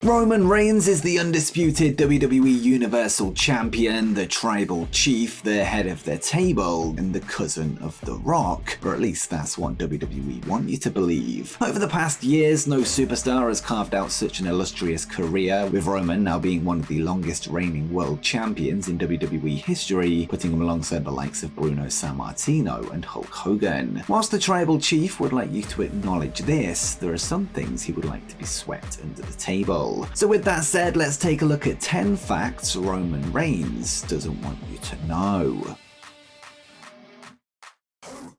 Roman Reigns is the undisputed WWE Universal Champion, the tribal chief, the head of the table, and the cousin of The Rock, or at least that's what WWE want you to believe. Over the past years, no superstar has carved out such an illustrious career, with Roman now being one of the longest reigning world champions in WWE history, putting him alongside the likes of Bruno Sammartino and Hulk Hogan. Whilst the tribal chief would like you to acknowledge this, there are some things he would like to be swept under the table. So with that said, let's take a look at 10 facts Roman Reigns doesn't want you to know.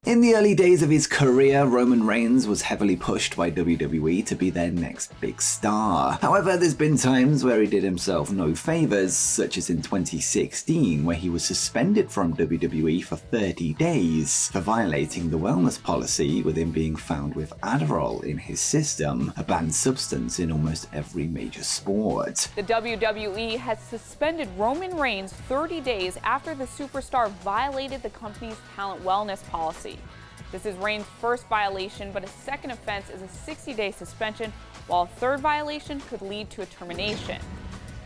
In the early days of his career, Roman Reigns was heavily pushed by WWE to be their next big star. However, there's been times where he did himself no favors, such as in 2016, where he was suspended from WWE for 30 days for violating the wellness policy, with him being found with Adderall in his system, a banned substance in almost every major sport. The WWE has suspended Roman Reigns 30 days after the superstar violated the company's talent wellness policy. This is Reigns' first violation, but a second offense is a 60-day suspension, while a third violation could lead to a termination.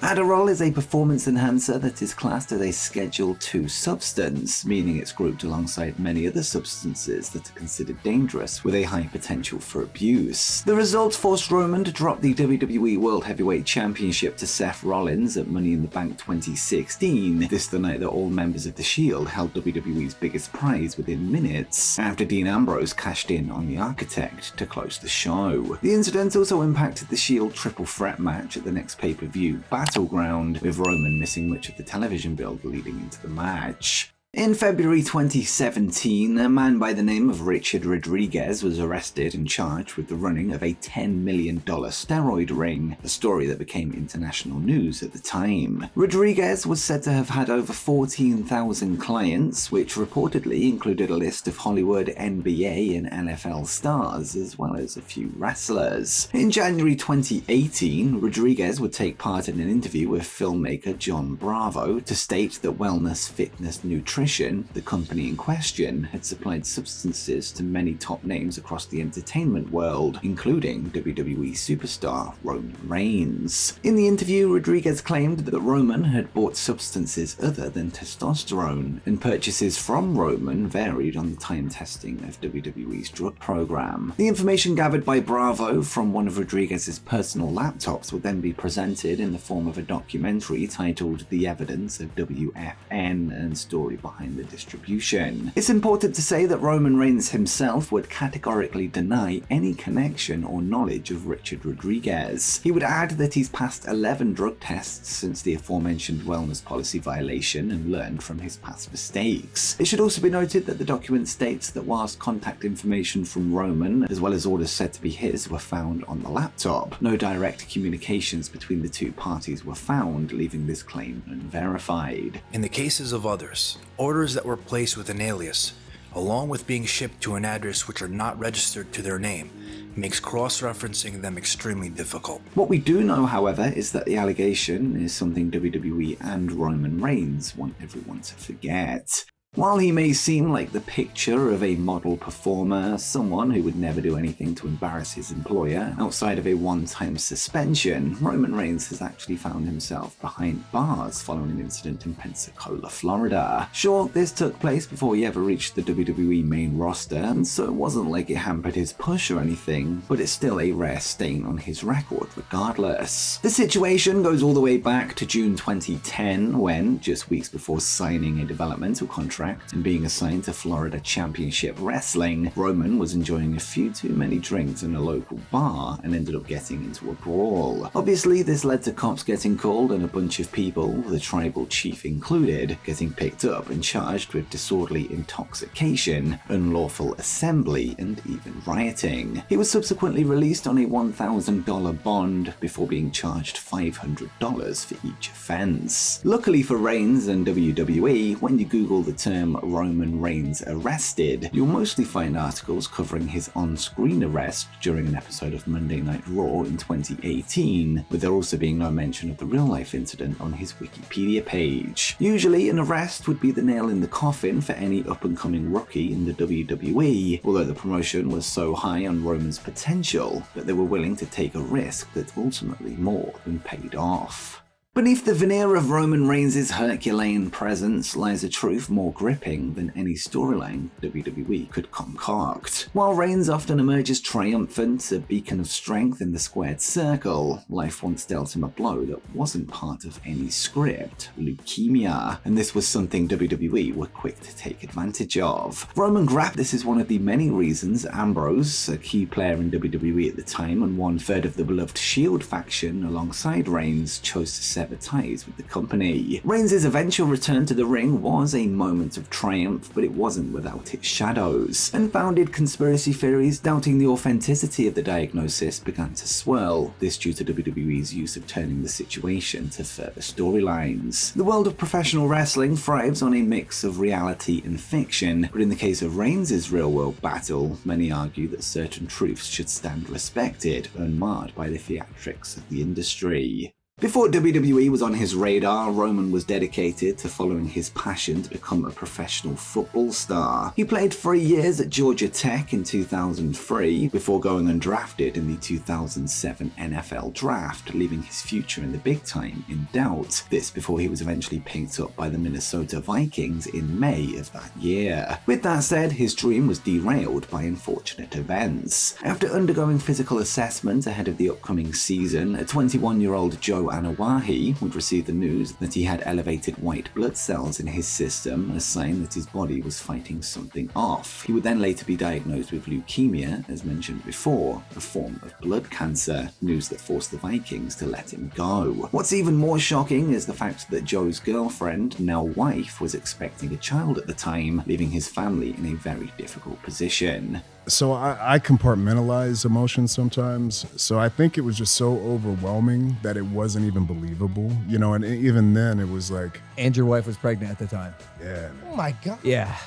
Adderall is a performance enhancer that is classed as a Schedule II substance, meaning it's grouped alongside many other substances that are considered dangerous with a high potential for abuse. The result forced Roman to drop the WWE World Heavyweight Championship to Seth Rollins at Money in the Bank 2016, this the night that all members of The Shield held WWE's biggest prize within minutes, after Dean Ambrose cashed in on the Architect to close the show. The incident also impacted the Shield triple threat match at the next pay-per-view Battleground, with Roman missing much of the television build leading into the match. In February 2017, a man by the name of Richard Rodriguez was arrested and charged with the running of a $10 million steroid ring, a story that became international news at the time. Rodriguez was said to have had over 14,000 clients, which reportedly included a list of Hollywood, NBA, and NFL stars, as well as a few wrestlers. In January 2018, Rodriguez would take part in an interview with filmmaker John Bravo to state that Wellness Fitness Nutrition, the company in question, had supplied substances to many top names across the entertainment world, including WWE superstar Roman Reigns. In the interview, Rodriguez claimed that Roman had bought substances other than testosterone, and purchases from Roman varied on the time testing of WWE's drug program. The information gathered by Bravo from one of Rodriguez's personal laptops would then be presented in the form of a documentary titled The Evidence of WFN and Story Behind the Distribution. It's important to say that Roman Reigns himself would categorically deny any connection or knowledge of Richard Rodriguez. He would add that he's passed 11 drug tests since the aforementioned wellness policy violation and learned from his past mistakes. It should also be noted that the document states that whilst contact information from Roman, as well as orders said to be his, were found on the laptop, no direct communications between the two parties were found, leaving this claim unverified. In the cases of others, orders that were placed with an alias, along with being shipped to an address which are not registered to their name, makes cross-referencing them extremely difficult. What we do know, however, is that the allegation is something WWE and Roman Reigns want everyone to forget. While he may seem like the picture of a model performer, someone who would never do anything to embarrass his employer outside of a one-time suspension, Roman Reigns has actually found himself behind bars following an incident in Pensacola, Florida. Sure, this took place before he ever reached the WWE main roster, and so it wasn't like it hampered his push or anything, but it's still a rare stain on his record regardless. The situation goes all the way back to June 2010, when, just weeks before signing a developmental contract and being assigned to Florida Championship Wrestling, Roman was enjoying a few too many drinks in a local bar and ended up getting into a brawl. Obviously, this led to cops getting called and a bunch of people, the tribal chief included, getting picked up and charged with disorderly intoxication, unlawful assembly, and even rioting. He was subsequently released on a $1,000 bond before being charged $500 for each offense. Luckily for Reigns and WWE, when you Google the term term Roman Reigns arrested, you'll mostly find articles covering his on-screen arrest during an episode of Monday Night Raw in 2018, with there also being no mention of the real-life incident on his Wikipedia page. Usually, an arrest would be the nail in the coffin for any up-and-coming rookie in the WWE, although the promotion was so high on Roman's potential that they were willing to take a risk that ultimately more than paid off. Beneath the veneer of Roman Reigns' Herculean presence lies a truth more gripping than any storyline WWE could concoct. While Reigns often emerges triumphant, a beacon of strength in the squared circle, life once dealt him a blow that wasn't part of any script: leukemia, and this was something WWE were quick to take advantage of. Roman grabbed this as one of the many reasons Ambrose, a key player in WWE at the time and one-third of the beloved Shield faction alongside Reigns, chose to sever ties with the company. Reigns' eventual return to the ring was a moment of triumph, but it wasn't without its shadows. Unfounded conspiracy theories doubting the authenticity of the diagnosis began to swirl, this due to WWE's use of turning the situation to further storylines. The world of professional wrestling thrives on a mix of reality and fiction, but in the case of Reigns' real-world battle, many argue that certain truths should stand respected, unmarred by the theatrics of the industry. Before WWE was on his radar, Roman was dedicated to following his passion to become a professional football star. He played 3 years at Georgia Tech in 2003 before going undrafted in the 2007 NFL Draft, leaving his future in the big time in doubt. This before he was eventually picked up by the Minnesota Vikings in May of that year. With that said, his dream was derailed by unfortunate events. After undergoing physical assessment ahead of the upcoming season, a 21-year-old Joe Anawahi would receive the news that he had elevated white blood cells in his system, a sign that his body was fighting something off. He would then later be diagnosed with leukemia, as mentioned before, a form of blood cancer, news that forced the Vikings to let him go. What's even more shocking is the fact that Joe's girlfriend, now wife, was expecting a child at the time, leaving his family in a very difficult position. So I compartmentalize emotions sometimes. So I think it was just so overwhelming that it wasn't even believable, you know, and even then it was like. And your wife was pregnant at the time. Yeah. Man. Oh my God. Yeah.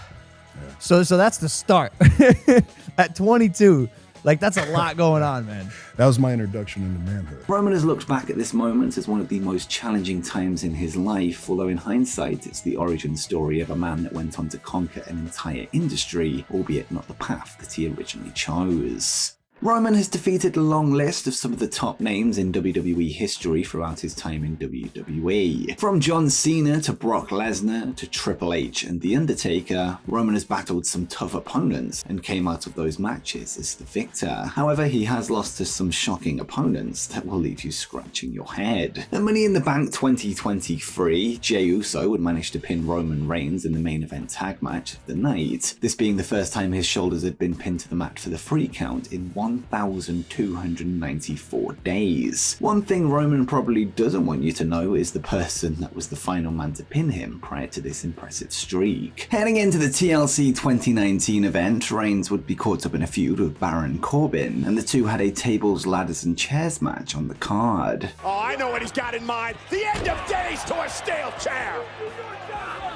So that's the start. At 22. Like, that's a lot going on, man. That was my introduction into manhood. Roman has looked back at this moment as one of the most challenging times in his life, although in hindsight it's the origin story of a man that went on to conquer an entire industry, albeit not the path that he originally chose. Roman has defeated a long list of some of the top names in WWE history throughout his time in WWE. From John Cena to Brock Lesnar to Triple H and The Undertaker, Roman has battled some tough opponents and came out of those matches as the victor. However, he has lost to some shocking opponents that will leave you scratching your head. At Money in the Bank 2023, Jey Uso would manage to pin Roman Reigns in the main event tag match of the night, this being the first time his shoulders had been pinned to the mat for the 3 count in 1,294 days. One thing Roman probably doesn't want you to know is the person that was the final man to pin him prior to this impressive streak. Heading into the TLC 2019 event, Reigns would be caught up in a feud with Baron Corbin, and the two had a tables, ladders and chairs match on the card. Oh, I know what he's got in mind. The end of days to a steel chair.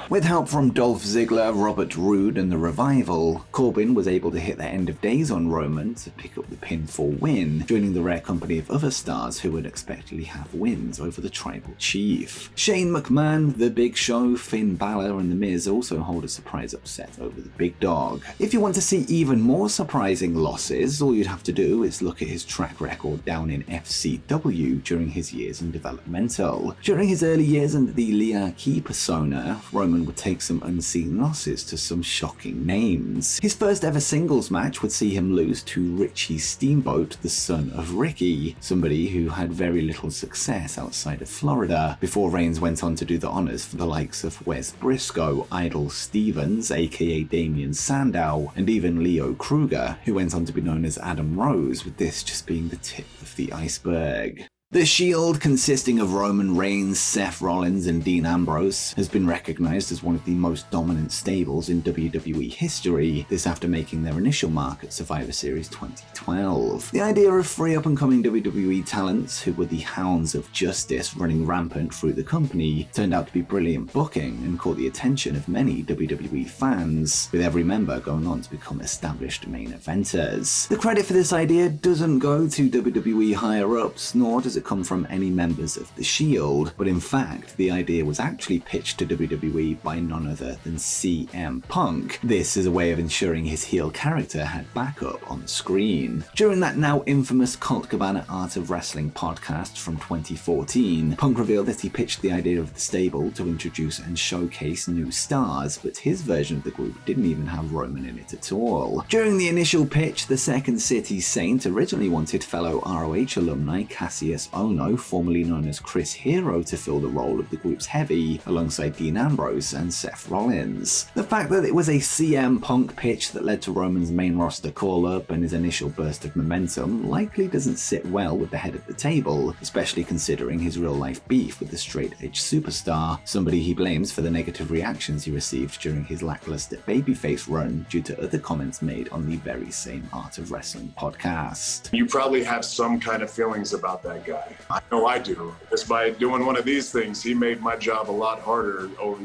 With help from Dolph Ziggler, Robert Roode and The Revival, Corbin was able to hit the end of days on Roman to pick up the pinfall win, joining the rare company of other stars who would unexpectedly have wins over the Tribal Chief. Shane McMahon, The Big Show, Finn Balor and The Miz also hold a surprise upset over the Big Dog. If you want to see even more surprising losses, all you'd have to do is look at his track record down in FCW during his years in developmental. During his early years under the Leah Key persona, Roman would take some unseen losses to some shocking names. His first ever singles match would see him lose to Richie Steamboat, the son of Ricky, somebody who had very little success outside of Florida, before Reigns went on to do the honors for the likes of Wes Briscoe, Idol Stevens, aka Damian Sandow, and even Leo Kruger, who went on to be known as Adam Rose, with this just being the tip of the iceberg. The Shield, consisting of Roman Reigns, Seth Rollins, and Dean Ambrose, has been recognized as one of the most dominant stables in WWE history, this after making their initial mark at Survivor Series 2012. The idea of three up-and-coming WWE talents, who were the hounds of justice running rampant through the company, turned out to be brilliant booking and caught the attention of many WWE fans, with every member going on to become established main eventers. The credit for this idea doesn't go to WWE higher-ups, nor does it come from any members of the Shield, but in fact, the idea was actually pitched to WWE by none other than CM Punk. This is a way of ensuring his heel character had backup on screen. During that now infamous Colt Cabana Art of Wrestling podcast from 2014, Punk revealed that he pitched the idea of the stable to introduce and showcase new stars, but his version of the group didn't even have Roman in it at all. During the initial pitch, the Second City Saint originally wanted fellow ROH alumni Cassius Ono, formerly known as Chris Hero, to fill the role of the group's heavy, alongside Dean Ambrose and Seth Rollins. The fact that it was a CM Punk pitch that led to Roman's main roster call-up and his initial burst of momentum likely doesn't sit well with the head of the table, especially considering his real-life beef with the straight-edge superstar, somebody he blames for the negative reactions he received during his lackluster Babyface Run due to other comments made on the very same Art of Wrestling podcast. You probably have some kind of feelings about that guy. I know I do. Just by doing one of these things, he made my job a lot harder over,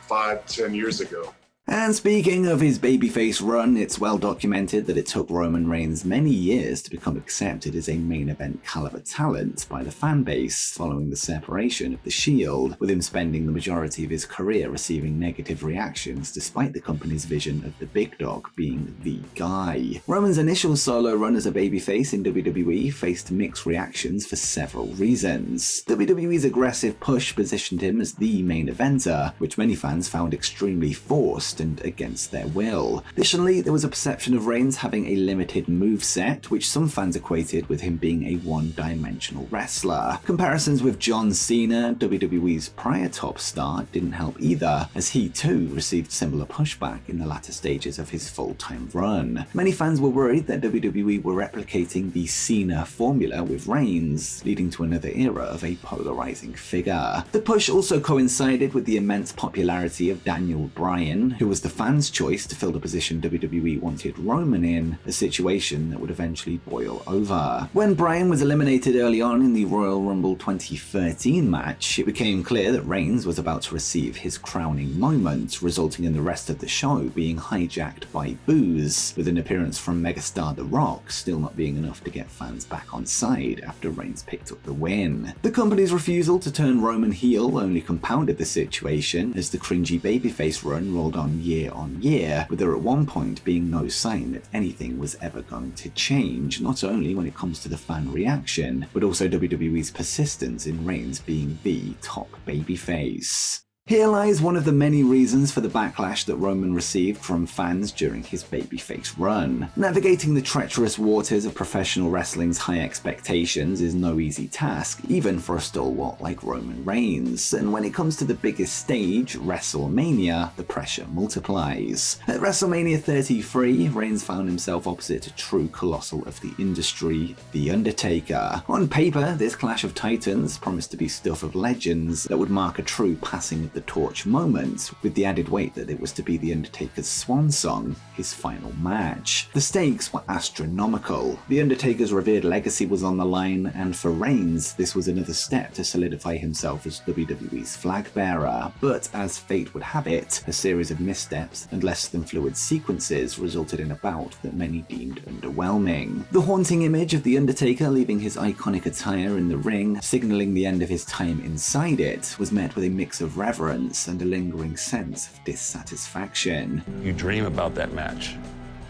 5-10 years ago. And speaking of his babyface run, it's well documented that it took Roman Reigns many years to become accepted as a main event caliber talent by the fan base following the separation of the Shield, with him spending the majority of his career receiving negative reactions despite the company's vision of the big dog being the guy. Roman's initial solo run as a babyface in WWE faced mixed reactions for several reasons. WWE's aggressive push positioned him as the main eventer, which many fans found extremely forced and against their will. Additionally, there was a perception of Reigns having a limited moveset, which some fans equated with him being a one-dimensional wrestler. Comparisons with John Cena, WWE's prior top star, didn't help either, as he too received similar pushback in the latter stages of his full-time run. Many fans were worried that WWE were replicating the Cena formula with Reigns, leading to another era of a polarizing figure. The push also coincided with the immense popularity of Daniel Bryan, who was the fans' choice to fill the position WWE wanted Roman in, a situation that would eventually boil over. When Bryan was eliminated early on in the Royal Rumble 2013 match, it became clear that Reigns was about to receive his crowning moment, resulting in the rest of the show being hijacked by boos, with an appearance from megastar The Rock still not being enough to get fans back on side after Reigns picked up the win. The company's refusal to turn Roman heel only compounded the situation, as the cringy babyface run rolled on year, with there at one point being no sign that anything was ever going to change, not only when it comes to the fan reaction, but also WWE's persistence in Reigns being the top babyface. Here lies one of the many reasons for the backlash that Roman received from fans during his babyface run. Navigating the treacherous waters of professional wrestling's high expectations is no easy task, even for a stalwart like Roman Reigns, and when it comes to the biggest stage, WrestleMania, the pressure multiplies. At WrestleMania 33, Reigns found himself opposite a true colossal of the industry, The Undertaker. On paper, this clash of titans promised to be stuff of legends that would mark a true passing of the torch moment, with the added weight that it was to be The Undertaker's swan song, his final match. The stakes were astronomical. The Undertaker's revered legacy was on the line, and for Reigns, this was another step to solidify himself as WWE's flag bearer. But as fate would have it, a series of missteps and less than fluid sequences resulted in a bout that many deemed underwhelming. The haunting image of The Undertaker leaving his iconic attire in the ring, signaling the end of his time inside it, was met with a mix of reverence and a lingering sense of dissatisfaction. You dream about that match,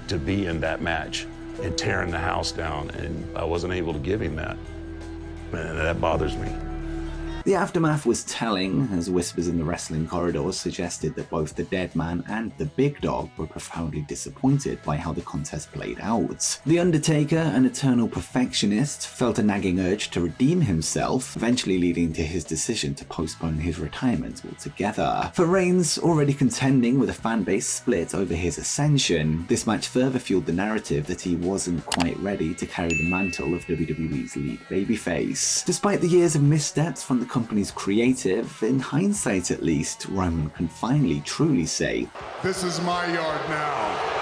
to be in that match and tearing the house down, and I wasn't able to give him that. And that bothers me. The aftermath was telling, as whispers in the wrestling corridors suggested that both the Dead Man and the Big Dog were profoundly disappointed by how the contest played out. The Undertaker, an eternal perfectionist, felt a nagging urge to redeem himself, eventually leading to his decision to postpone his retirement altogether. For Reigns, already contending with a fanbase split over his ascension, this match further fueled the narrative that he wasn't quite ready to carry the mantle of WWE's lead babyface. Despite the years of missteps from the company's creative, in hindsight at least, Roman can finally truly say, "This is my yard now."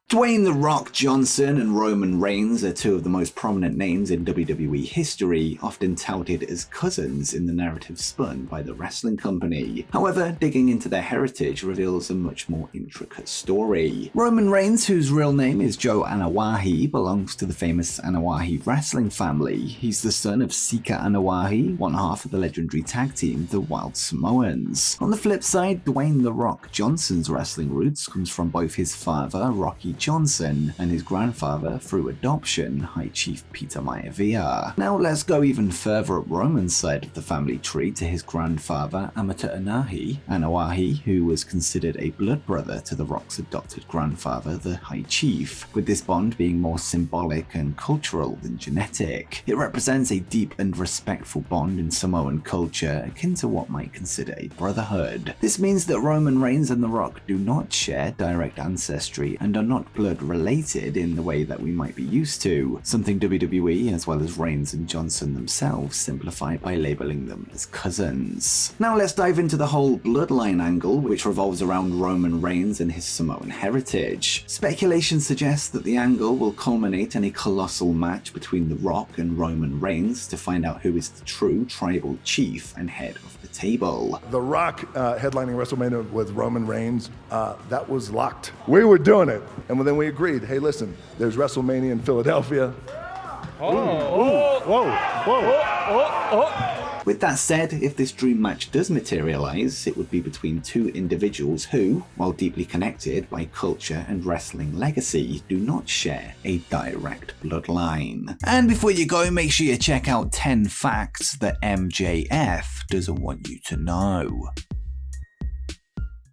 Dwayne "The Rock" Johnson and Roman Reigns are two of the most prominent names in WWE history, often touted as cousins in the narrative spun by the wrestling company. However, digging into their heritage reveals a much more intricate story. Roman Reigns, whose real name is Joe Anoa'i, belongs to the famous Anoa'i wrestling family. He's the son of Sika Anoa'i, one half of the legendary tag team, the Wild Samoans. On the flip side, Dwayne "The Rock" Johnson's wrestling roots comes from both his father, Rocky Johnson, and his grandfather through adoption, High Chief Peter Maivia. Now let's go even further up Roman's side of the family tree to his grandfather Amata Anoa'i, who was considered a blood brother to The Rock's adopted grandfather, the High Chief, with this bond being more symbolic and cultural than genetic. It represents a deep and respectful bond in Samoan culture, akin to what might consider a brotherhood. This means that Roman Reigns and The Rock do not share direct ancestry and are not blood related in the way that we might be used to, something WWE as well as Reigns and Johnson themselves simplify by labeling them as cousins. Now let's dive into the whole bloodline angle, which revolves around Roman Reigns and his Samoan heritage. Speculation suggests that the angle will culminate in a colossal match between The Rock and Roman Reigns to find out who is the true tribal chief and head of the table. The Rock headlining WrestleMania with Roman Reigns, that was locked. We were doing it. And then we agreed, hey, listen, there's WrestleMania in Philadelphia. With that said, if this dream match does materialize, it would be between two individuals who, while deeply connected by culture and wrestling legacy, do not share a direct bloodline. And before you go, make sure you check out 10 facts that MJF doesn't want you to know.